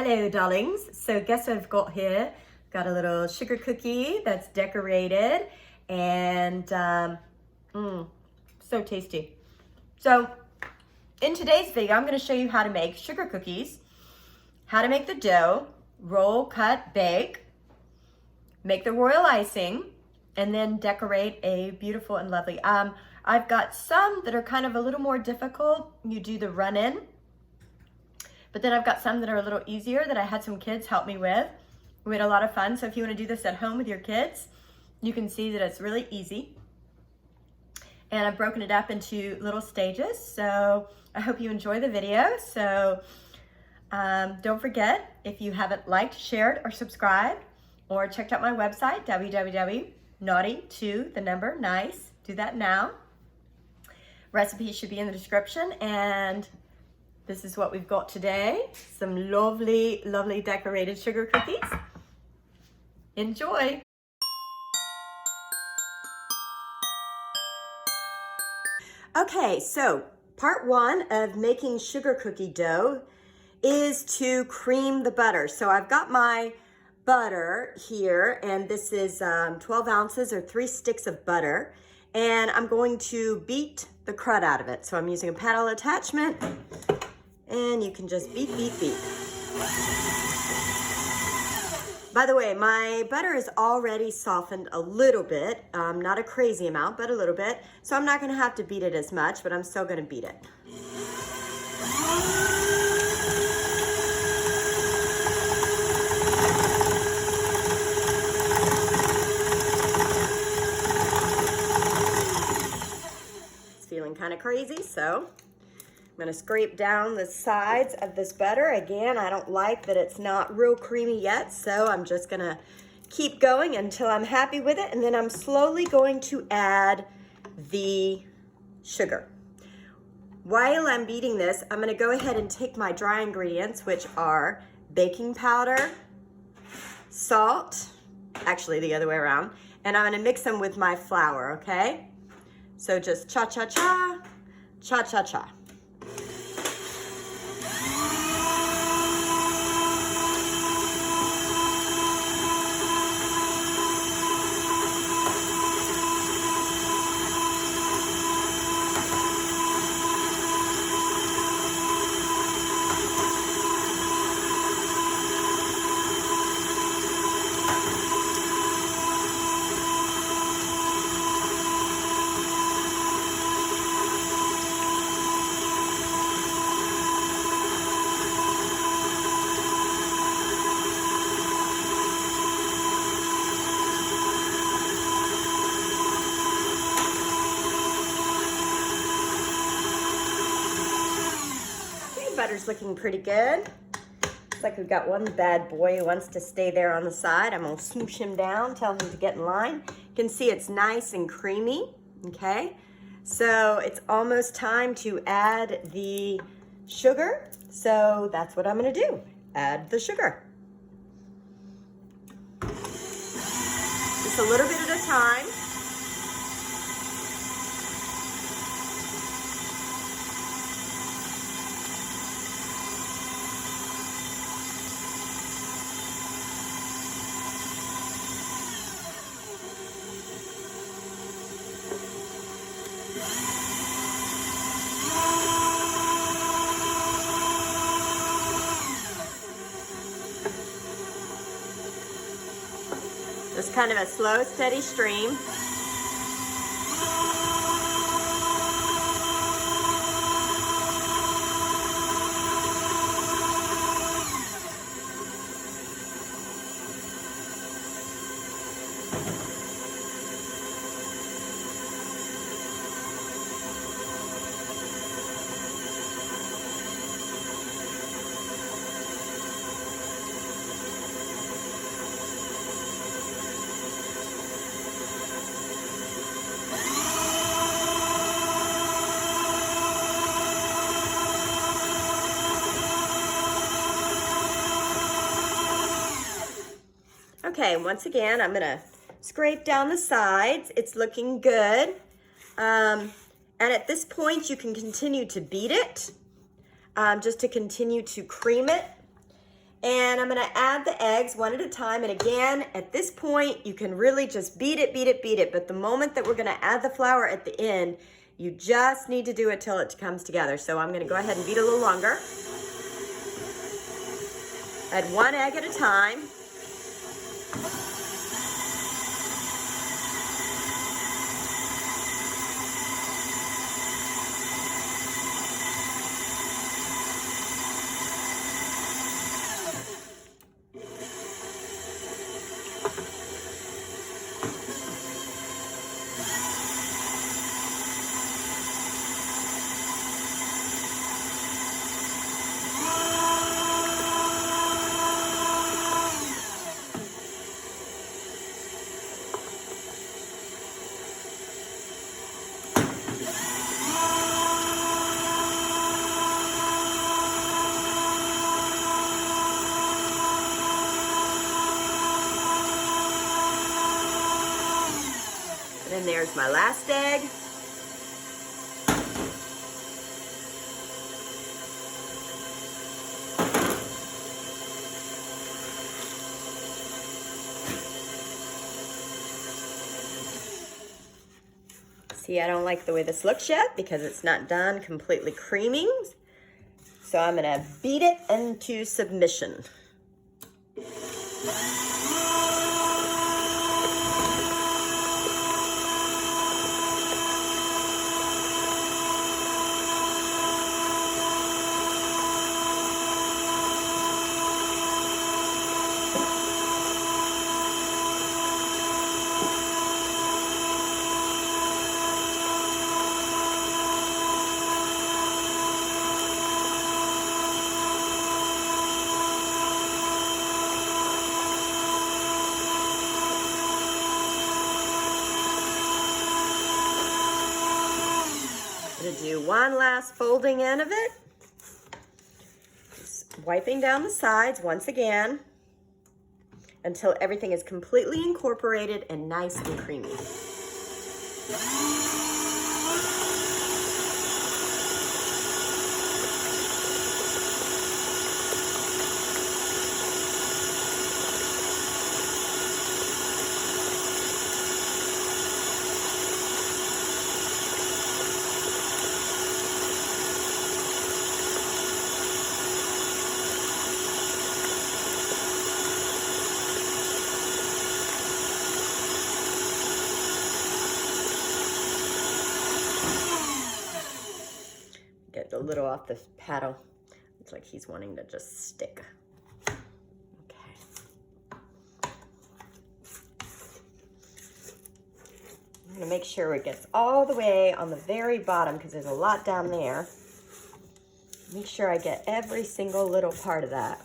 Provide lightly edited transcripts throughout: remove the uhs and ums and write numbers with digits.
Hello darlings, so guess what I've got here? Got a little sugar cookie that's decorated and so tasty. So in today's video I'm going to show you how to make sugar cookies, how to make the dough, roll, cut, bake, make the royal icing, and then decorate a beautiful and lovely. I've got some that are kind of a little more difficult. You do the run-in. But then I've got some that are a little easier that I had some kids help me with. We had a lot of fun. So if you want to do this at home with your kids, you can see that it's really easy. And I've broken it up into little stages. So I hope you enjoy the video. So don't forget, if you haven't liked, shared, or subscribed, or checked out my website, www.naughty2nice. Do that now. Recipes should be in the description. And this is what we've got today. Some lovely, lovely decorated sugar cookies. Enjoy. Okay, so part one of making sugar cookie dough is to cream the butter. So I've got my butter here, and this is 12 ounces or 3 sticks of butter. And I'm going to beat the crud out of it. So I'm using a paddle attachment. And you can just beat, beat, beat. By the way, my butter is already softened a little bit, not a crazy amount, but a little bit. So I'm not gonna have to beat it as much, but I'm still gonna beat it. It's feeling kind of crazy, so I'm gonna scrape down the sides of this butter. Again, I don't like that it's not real creamy yet, so I'm just gonna keep going until I'm happy with it, and then I'm slowly going to add the sugar. While I'm beating this, I'm gonna go ahead and take my dry ingredients, which are baking powder, salt, actually the other way around, and I'm gonna mix them with my flour, okay? So just cha-cha-cha, cha-cha-cha. Butter's looking pretty good. Looks like we've got one bad boy who wants to stay there on the side. I'm gonna smoosh him down, tell him to get in line. You can see it's nice and creamy, okay? So it's almost time to add the sugar. So that's what I'm gonna do, add the sugar. Just a little bit at a time. Just kind of a slow, steady stream. Okay, once again, I'm gonna scrape down the sides. It's looking good. And at this point, you can continue to beat it, just to continue to cream it. And I'm gonna add the eggs one at a time. And again, at this point, you can really just beat it, beat it, beat it. But the moment that we're gonna add the flour at the end, you just need to do it till it comes together. So I'm gonna go ahead and beat a little longer. Add one egg at a time. And there's my last egg. See, I don't like the way this looks yet because it's not done completely creaming. So I'm gonna beat it into submission. Do one last folding in of it. Just wiping down the sides once again until everything is completely incorporated and nice and creamy. Get a little off the paddle. It's like he's wanting to just stick. Okay. I'm gonna make sure it gets all the way on the very bottom because there's a lot down there. Make sure I get every single little part of that.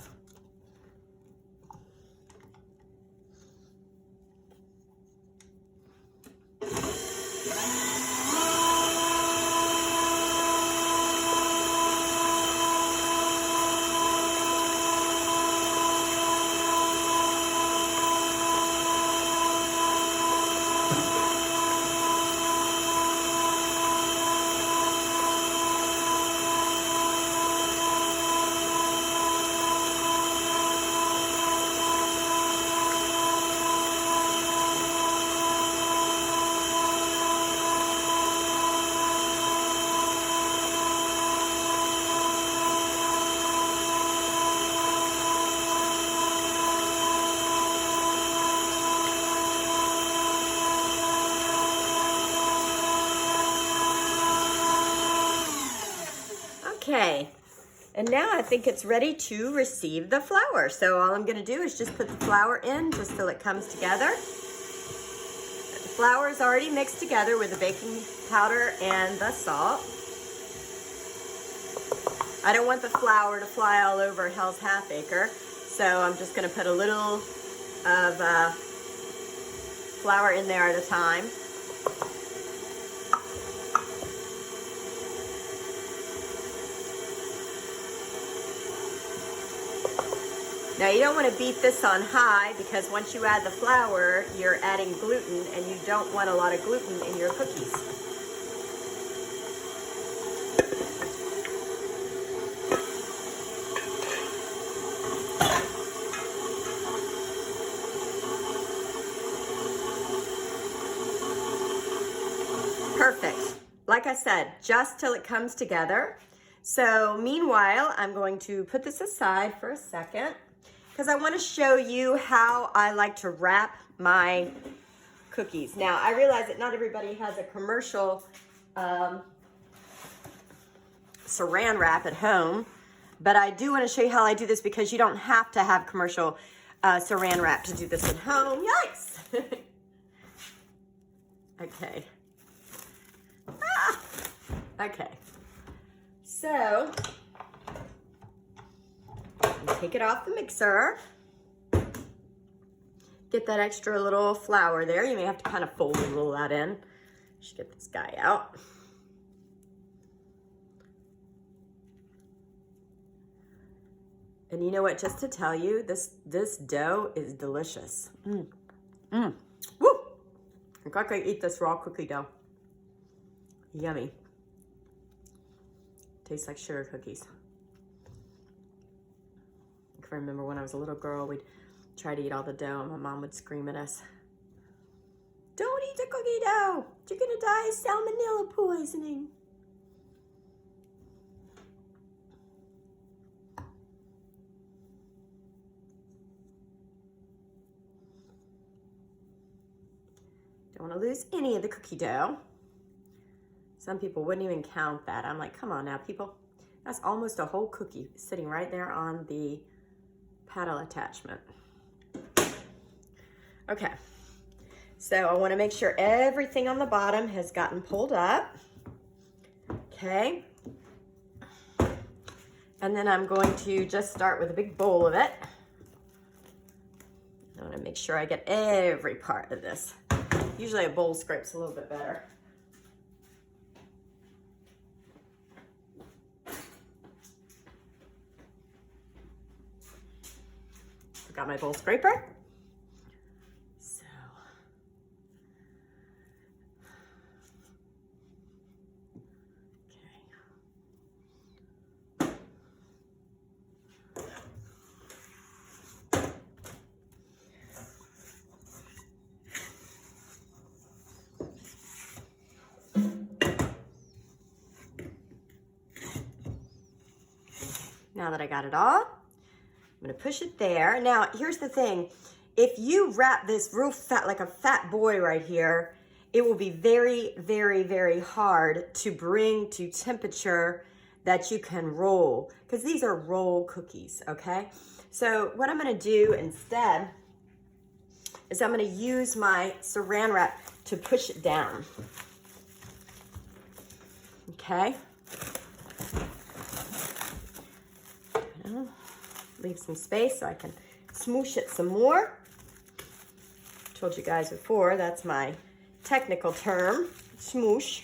Okay, and now I think it's ready to receive the flour. So all I'm gonna do is just put the flour in just till it comes together. The flour is already mixed together with the baking powder and the salt. I don't want the flour to fly all over Hell's Half Acre, so I'm just gonna put a little of flour in there at a time. Now you don't want to beat this on high because once you add the flour, you're adding gluten and you don't want a lot of gluten in your cookies. like I said, just till it comes together. So meanwhile, I'm going to put this aside for a second because I want to show you how I like to wrap my cookies. Now, I realize that not everybody has a commercial saran wrap at home, but I do want to show you how I do this because you don't have to have commercial saran wrap to do this at home. Yikes! Okay. Ah! Okay. So, take it off the mixer. Get that extra little flour there. You may have to kind of fold and roll that in. Should get this guy out. And you know what? Just to tell you, this dough is delicious. Woo! I could eat this raw cookie dough. Yummy. Tastes like sugar cookies. I can remember when I was a little girl, we'd try to eat all the dough and my mom would scream at us, "Don't eat the cookie dough! You're gonna die of salmonella poisoning." Don't want to lose any of the cookie dough. Some people wouldn't even count that. I'm like, come on now, people. That's almost a whole cookie sitting right there on the paddle attachment. Okay, so I want to make sure everything on the bottom has gotten pulled up. Okay. And then I'm going to just start with a big bowl of it. I want to make sure I get every part of this. Usually a bowl scrapes a little bit better. Got my bowl scraper. So, now that I got it all, I'm gonna push it there. Now, here's the thing. If you wrap this real fat, like a fat boy right here, it will be very, very, very hard to bring to temperature that you can roll, because these are roll cookies, okay? So what I'm gonna do instead is I'm gonna use my saran wrap to push it down, okay? Leave some space so I can smoosh it some more. Told you guys before, that's my technical term, smoosh.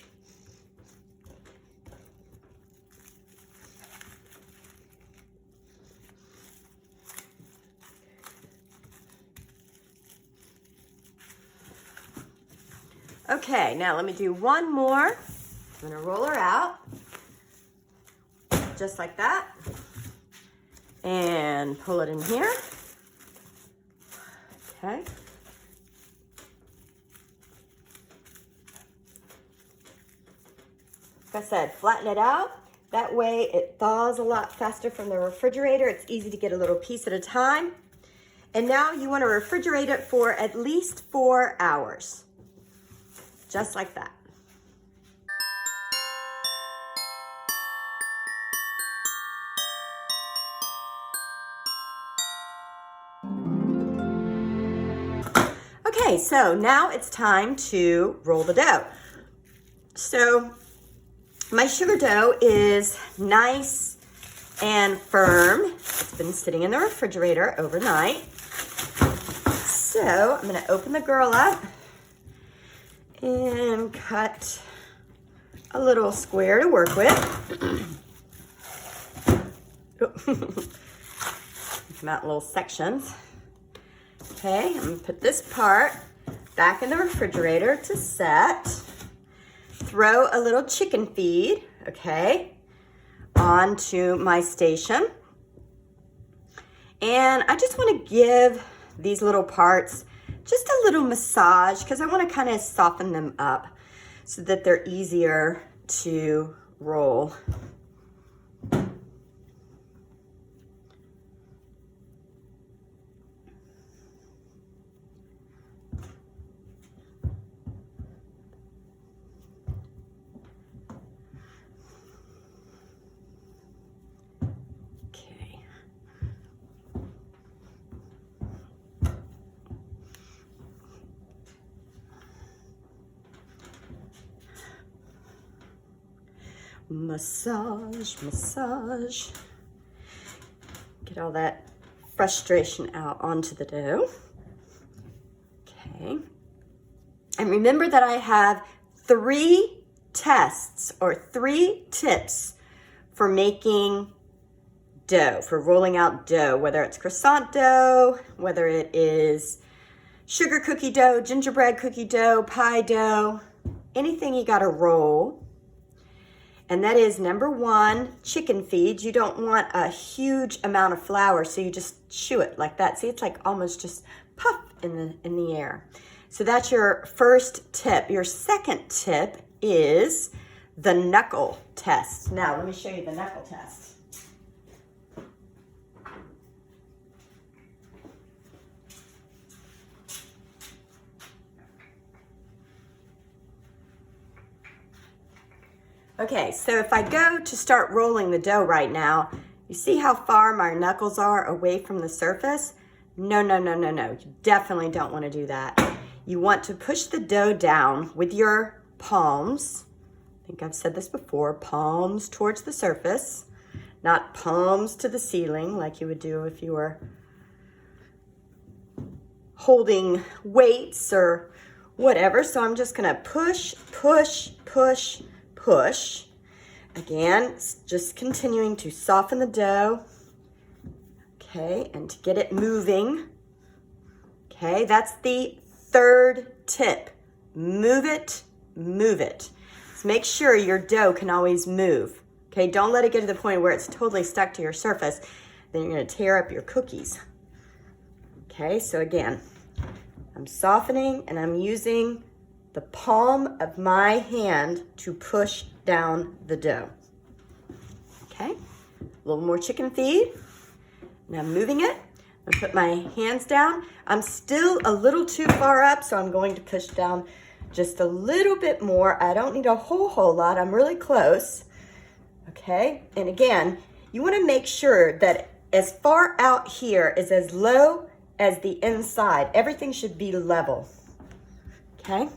Okay, now let me do one more. I'm gonna roll her out, just like that. And pull it in here. Okay. Like I said, flatten it out. That way it thaws a lot faster from the refrigerator. It's easy to get a little piece at a time. And now you want to refrigerate it for at least 4 hours. Just like that. Okay, so now it's time to roll the dough. So my sugar dough is nice and firm. It's been sitting in the refrigerator overnight. So I'm gonna open the girl up and cut a little square to work with. Come out in little sections. Okay, I'm gonna put this part back in the refrigerator to set. Throw a little chicken feed, okay, onto my station. And I just want to give these little parts just a little massage because I want to kind of soften them up so that they're easier to roll. Massage, massage. Get all that frustration out onto the dough. Okay. And remember that I have 3 tests or 3 tips for making dough, for rolling out dough, whether it's croissant dough, whether it is sugar cookie dough, gingerbread cookie dough, pie dough, anything you gotta roll. And that is number 1, chicken feed. You don't want a huge amount of flour, so you just chew it like that. See, it's like almost just puff in the air. So that's your first tip. Your second tip is the knuckle test. Now, let me show you the knuckle test. Okay, so if I go to start rolling the dough right now, you see how far my knuckles are away from the surface? No, no, no, no, no. You definitely don't want to do that. You want to push the dough down with your palms. I think I've said this before, palms towards the surface, not palms to the ceiling like you would do if you were holding weights or whatever. So I'm just gonna push, push, push, push. Again, just continuing to soften the dough. Okay, and to get it moving. Okay, that's the third tip. Move it, move it. So make sure your dough can always move. Okay, don't let it get to the point where it's totally stuck to your surface. Then you're gonna tear up your cookies. Okay, so again, I'm softening and I'm using the palm of my hand to push down the dough. Okay, a little more chicken feed. Now I'm moving it. I put my hands down. I'm still a little too far up, so I'm going to push down just a little bit more. I don't need a whole lot. I'm really close. Okay, and again, you want to make sure that as far out here is as low as the inside. Everything should be level. Okay.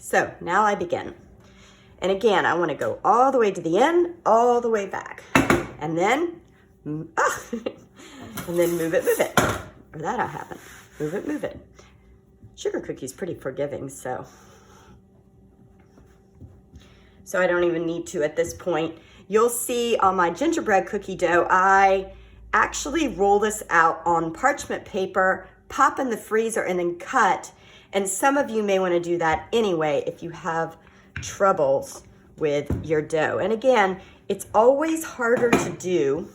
So now I begin. And again, I want to go all the way to the end, all the way back. And then, and then move it. Or that'll happen. Move it. Sugar cookie's pretty forgiving, so I don't even need to at this point. You'll see on my gingerbread cookie dough, I actually roll this out on parchment paper, pop in the freezer, and then cut. And some of you may want to do that anyway if you have troubles with your dough. And again, it's always harder to do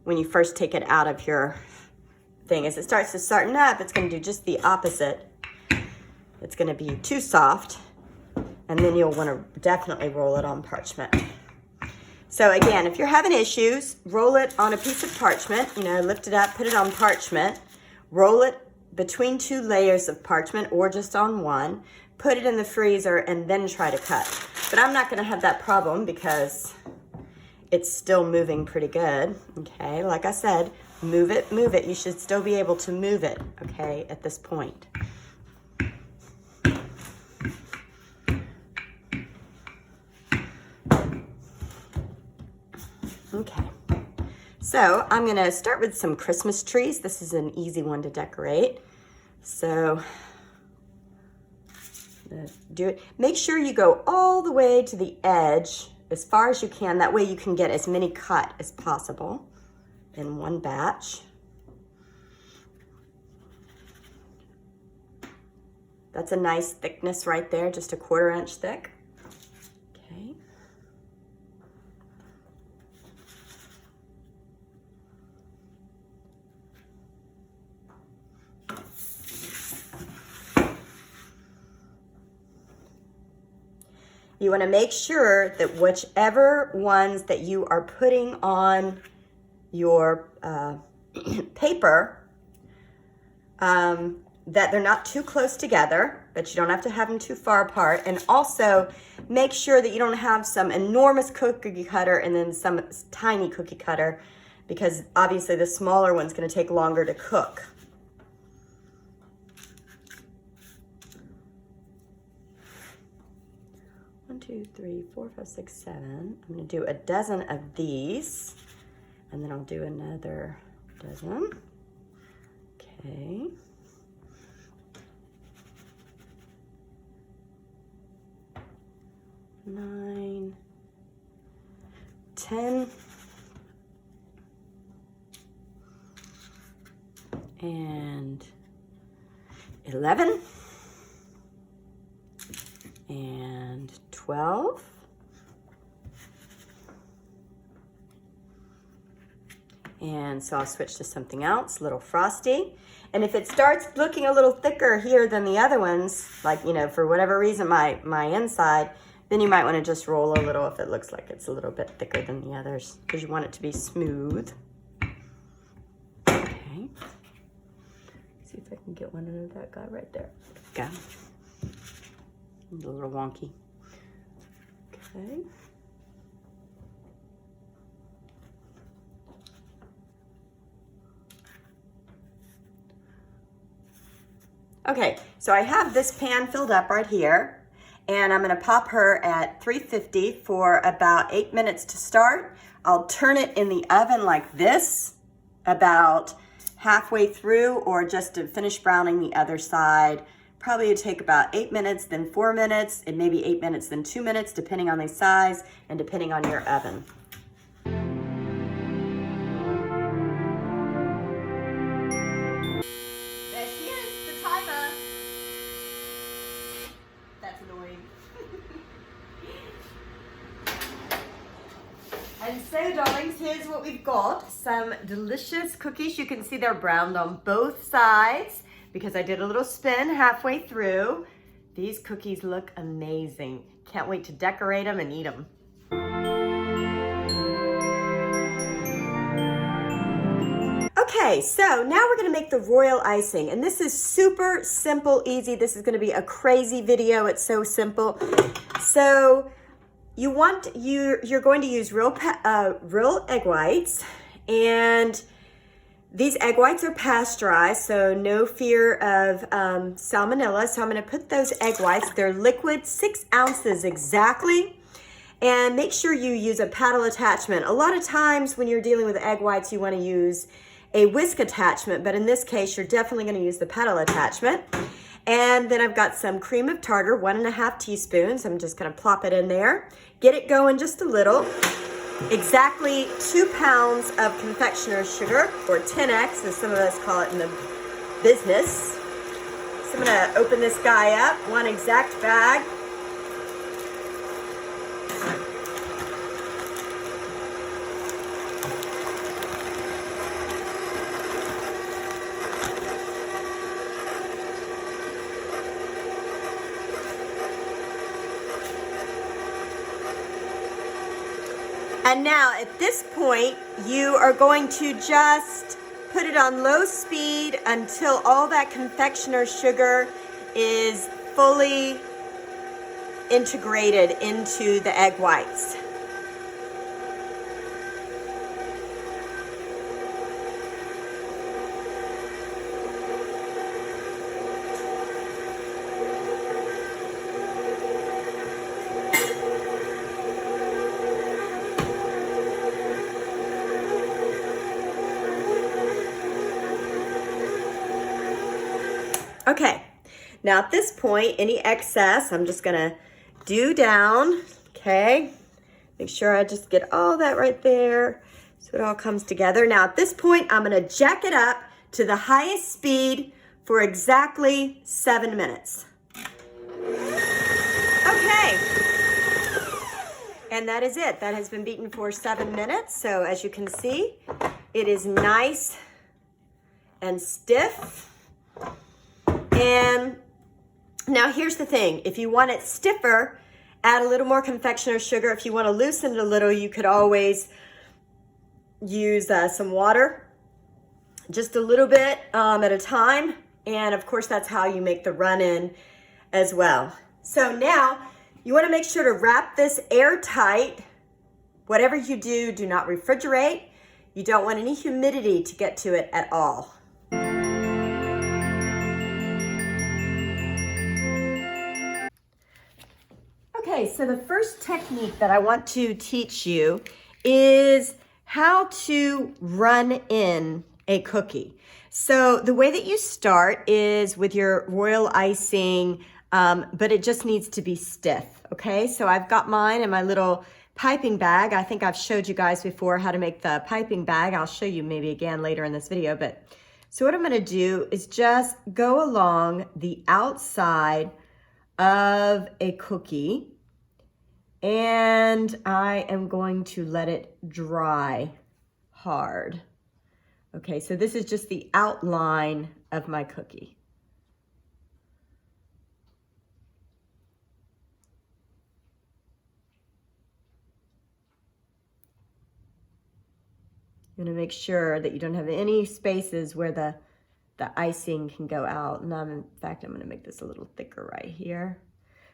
when you first take it out of your thing. As it starts to soften up, it's going to do just the opposite. It's going to be too soft, and then you'll want to definitely roll it on parchment. So again, if you're having issues, roll it on a piece of parchment, lift it up, put it on parchment. Roll it between 2 layers of parchment or just on one, put it in the freezer, and then try to cut. But I'm not gonna have that problem because it's still moving pretty good, okay? Like I said, move it. You should still be able to move it, okay, at this point. Okay. So I'm gonna start with some Christmas trees. This is an easy one to decorate. So do it. Make sure you go all the way to the edge as far as you can. That way you can get as many cut as possible in one batch. That's a nice thickness right there, just a 1/4 inch thick. Okay. you want to make sure that whichever ones that you are putting on your paper, that they're not too close together, but you don't have to have them too far apart. And also make sure that you don't have some enormous cookie cutter and then some tiny cookie cutter, because obviously the smaller one's going to take longer to cook. One, two, three, four, five, six, seven. I'm going to do a dozen of these, and then I'll do another dozen. Okay. Nine, 10, and 11, and 12, and so I'll switch to something else, a little frosty. And if it starts looking a little thicker here than the other ones, like, you know, for whatever reason, my inside, then you might want to just roll a little if it looks like it's a little bit thicker than the others, because you want it to be smooth. Okay. See if I can get one under that guy right there. Go. A little wonky. Okay. Okay, so I have this pan filled up right here, and I'm gonna pop her at 350 for about 8 minutes to start. I'll turn it in the oven like this, about halfway through, or just to finish browning the other side. Probably would take about 8 minutes, then 4 minutes, and maybe 8 minutes, then 2 minutes, depending on the size and depending on your oven. And so, darlings, here's what we've got. Some delicious cookies. You can see they're browned on both sides because I did a little spin halfway through. These cookies look amazing. Can't wait to decorate them and eat them. Okay, so now we're gonna make the royal icing, and this is super simple, easy. This is gonna be a crazy video. It's so simple. So you're going to use real egg whites, and these egg whites are pasteurized, so no fear of salmonella. So I'm going to put those egg whites, they're liquid, 6 ounces exactly, and make sure you use a paddle attachment. A lot of times when you're dealing with egg whites, you want to use a whisk attachment, but in this case, you're definitely going to use the paddle attachment. And then I've got some cream of tartar, 1½ teaspoons. I'm just gonna plop it in there. Get it going just a little. Exactly 2 pounds of confectioner's sugar, or 10X as some of us call it in the business. So I'm gonna open this guy up, 1 exact bag. And now at this point, you are going to just put it on low speed until all that confectioner's sugar is fully integrated into the egg whites. Okay, now at this point, any excess, I'm just gonna do down, okay? Make sure I just get all that right there so it all comes together. Now at this point, I'm gonna jack it up to the highest speed for exactly 7 minutes. Okay, and that is it. That has been beaten for 7 minutes. So as you can see, it is nice and stiff. And now here's the thing, if you want it stiffer add a little more confectioner's sugar. If you want to loosen it a little, you could always use some water, just a little bit at a time. And of course, that's how you make the run-in as well. So now you want to make sure to wrap this airtight. Whatever you do, do not refrigerate. You don't want any humidity to get to it at all. Okay, so the first technique that I want to teach you is how to run in a cookie. So the way that you start is with your royal icing, but it just needs to be stiff, okay? So I've got mine in my little piping bag. I think I've showed you guys before how to make the piping bag. I'll show you maybe again later in this video. But so what I'm gonna do is just go along the outside of a cookie, and I am going to let it dry hard. Okay, so this is just the outline of my cookie. You're gonna make sure that you don't have any spaces where the icing can go out. And in fact, I'm gonna make this a little thicker right here,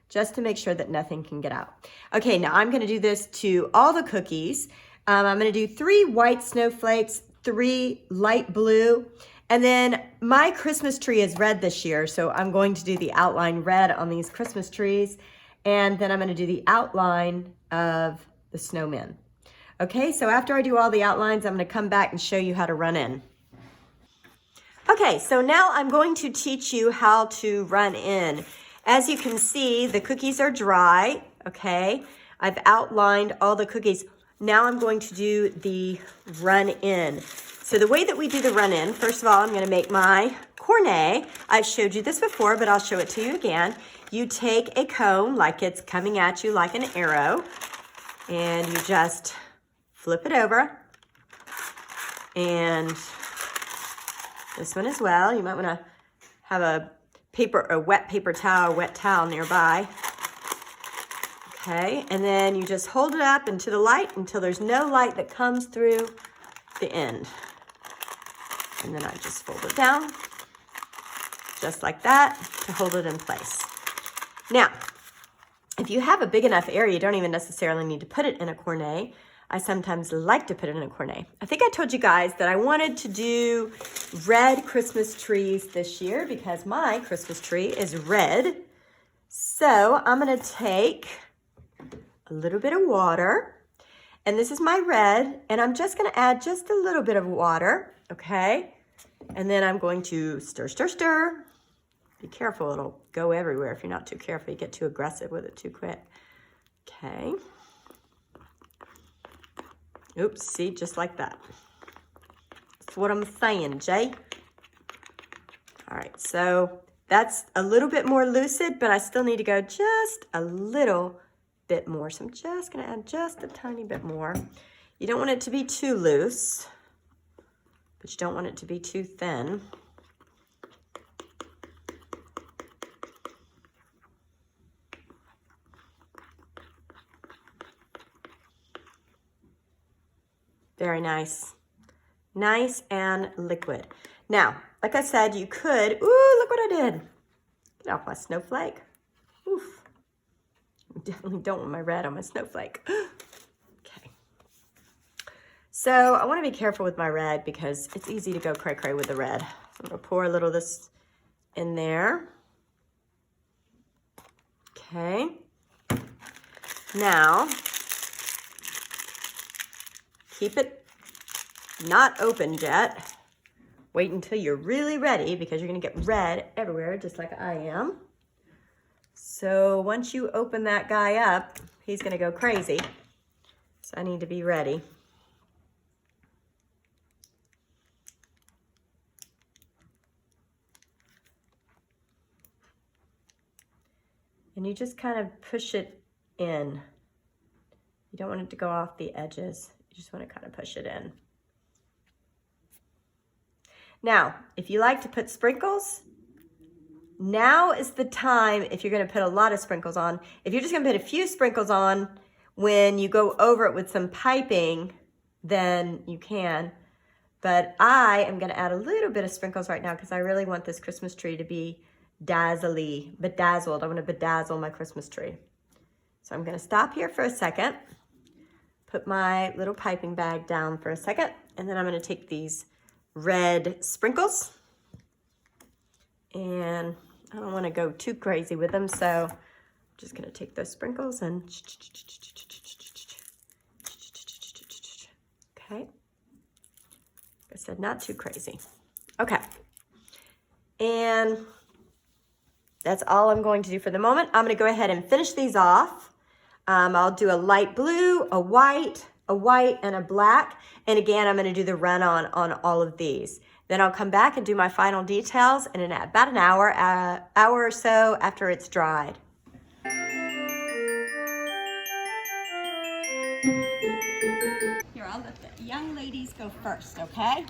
just to make sure that nothing can get out. Okay, now I'm gonna do this to all the cookies. I'm gonna do 3 white snowflakes, 3 light blue, and then my Christmas tree is red this year, so I'm going to do the outline red on these Christmas trees, and then I'm gonna do the outline of the snowmen. Okay, so after I do all the outlines, I'm gonna come back and show you how to run in. Okay, so now I'm going to teach you how to run in. As you can see, the cookies are dry, okay? I've outlined all the cookies. Now I'm going to do the run in. So the way that we do the run in, first of all, I'm gonna make my cornet. I've showed you this before, but I'll show it to you again. You take a cone like it's coming at you like an arrow, and you just flip it over. And this one as well. You might wanna have a wet paper towel, wet towel nearby. Okay, and then you just hold it up into the light until there's no light that comes through the end. And then I just fold it down, just like that, to hold it in place. Now, if you have a big enough area, you don't even necessarily need to put it in a cornet. I sometimes like to put it in a cornet. I think I told you guys that I wanted to do red Christmas trees this year because my Christmas tree is red. So I'm gonna take a little bit of water, and this is my red, and I'm just gonna add just a little bit of water, okay? And then I'm going to stir, stir, stir. Be careful, it'll go everywhere if you're not too careful. You get too aggressive with it too quick. Okay. Oops, see, just like that. That's what I'm saying, Jay. All right, so that's a little bit more lucid, but I still need to go just a little bit more. So I'm just gonna add just a tiny bit more. You don't want it to be too loose, but you don't want it to be too thin. Very nice. Nice and liquid. Now, like I said, you could, ooh, look what I did. Get off my snowflake. Oof. I definitely don't want my red on my snowflake. Okay. So I want to be careful with my red because it's easy to go cray-cray with the red. So I'm going to pour a little of this in there. Okay. Now, keep it not opened yet. Wait until you're really ready because you're gonna get red everywhere, just like I am. So once you open that guy up, he's gonna go crazy. So I need to be ready. And you just kind of push it in. You don't want it to go off the edges. You just want to kind of push it in. Now, if you like to put sprinkles, now is the time if you're gonna put a lot of sprinkles on. If you're just gonna put a few sprinkles on, when you go over it with some piping, then you can. But I am gonna add a little bit of sprinkles right now because I really want this Christmas tree to be bedazzled. I wanna bedazzle my Christmas tree. So I'm gonna stop here for a second, put my little piping bag down for a second, and then I'm gonna take these red sprinkles, and I don't wanna go too crazy with them, so I'm just gonna take those sprinkles and okay. Like I said, not too crazy. Okay, and that's all I'm going to do for the moment. I'm gonna go ahead and finish these off. I'll do a light blue, a white, and a black. And again, I'm gonna do the run-on on all of these. Then I'll come back and do my final details in about an hour or so after it's dried. Here, I'll let the young ladies go first, okay?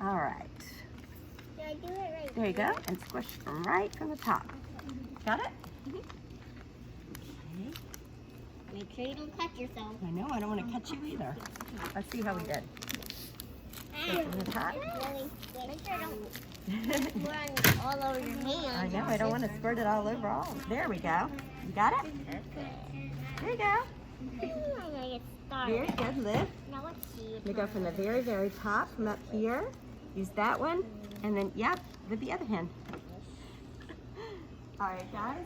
All right. Should I do it right There you go, and squish them right from the top. Got it? Okay. Make sure you don't cut yourself. I know, I don't want to cut you either. Let's see how we did. Go from the top. Really? Make sure don't run all over your hands. I know, I don't want to squirt it all over all. There we go. You got it? There you go. I'm gonna get started. Very good, lift. Now let's see. You go from the very, very top, from up here. Use that one, and then, yep, with the other hand. All right, guys.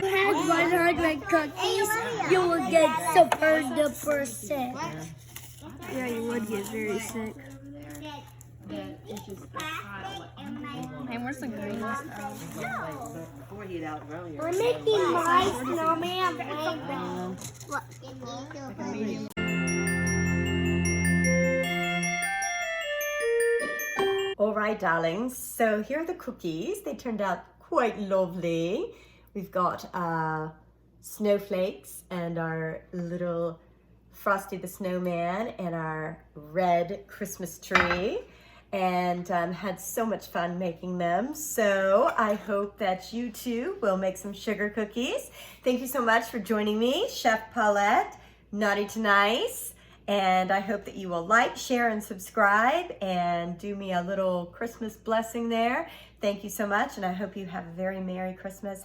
Had 100 cookies, you would get super duper sick. Yeah, you would get very sick. And where's the green stuff? We're making my snowman. What? All right, darlings, so here are the cookies. They turned out quite lovely. We've got snowflakes and our little Frosty the Snowman and our red Christmas tree, and had so much fun making them. So I hope that you too will make some sugar cookies. Thank you so much for joining me, Chef Paulette, Naughty to Nice. And I hope that you will like, share, and subscribe and do me a little Christmas blessing there. Thank you so much, and I hope you have a very Merry Christmas.